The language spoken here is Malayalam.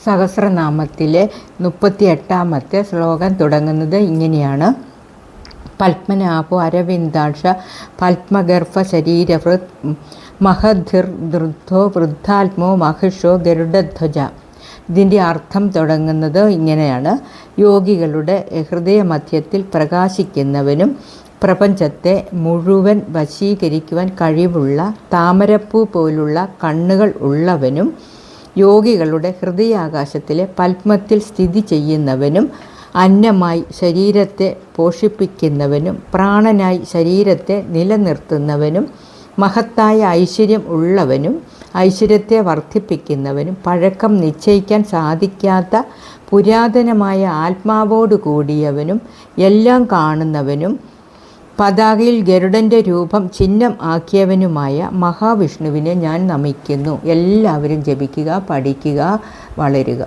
സഹസ്രനാമത്തിലെ 38-ാമത്തെ ശ്ലോകം തുടങ്ങുന്നത് ഇങ്ങനെയാണ്. പത്മനാഭോ അരവിന്ദാക്ഷ പത്മഗർഭ ശരീരവൃത് മഹദ്ധിർദ്ധോ വൃദ്ധാത്മോ മഹിഷോ ഗരുഡധ്വജ. ഇതിൻ്റെ അർത്ഥം തുടങ്ങുന്നത് ഇങ്ങനെയാണ്. യോഗികളുടെ ഹൃദയമധ്യത്തിൽ പ്രകാശിക്കുന്നവനും പ്രപഞ്ചത്തെ മുഴുവൻ വശീകരിക്കുവാൻ കഴിവുള്ള താമരപ്പൂ പോലുള്ള കണ്ണുകൾ ഉള്ളവനും യോഗികളുടെ ഹൃദയാകാശത്തിലെ പത്മത്തിൽ സ്ഥിതി ചെയ്യുന്നവനും അന്നമായി ശരീരത്തെ പോഷിപ്പിക്കുന്നവനും പ്രാണനായി ശരീരത്തെ നിലനിർത്തുന്നവനും മഹത്തായ ഐശ്വര്യം ഉള്ളവനും ഐശ്വര്യത്തെ വർദ്ധിപ്പിക്കുന്നവനും പഴക്കം നിശ്ചയിക്കാൻ സാധിക്കാത്ത പുരാതനമായ ആത്മാവോടു കൂടിയവനും എല്ലാം കാണുന്നവനും പതാകയിൽ ഗരുഡൻ്റെ രൂപം ചിഹ്നം ആക്കിയവനുമായ മഹാവിഷ്ണുവിനെ ഞാൻ നമിക്കുന്നു. എല്ലാവരും ജപിക്കുക, പഠിക്കുക, വളരുക.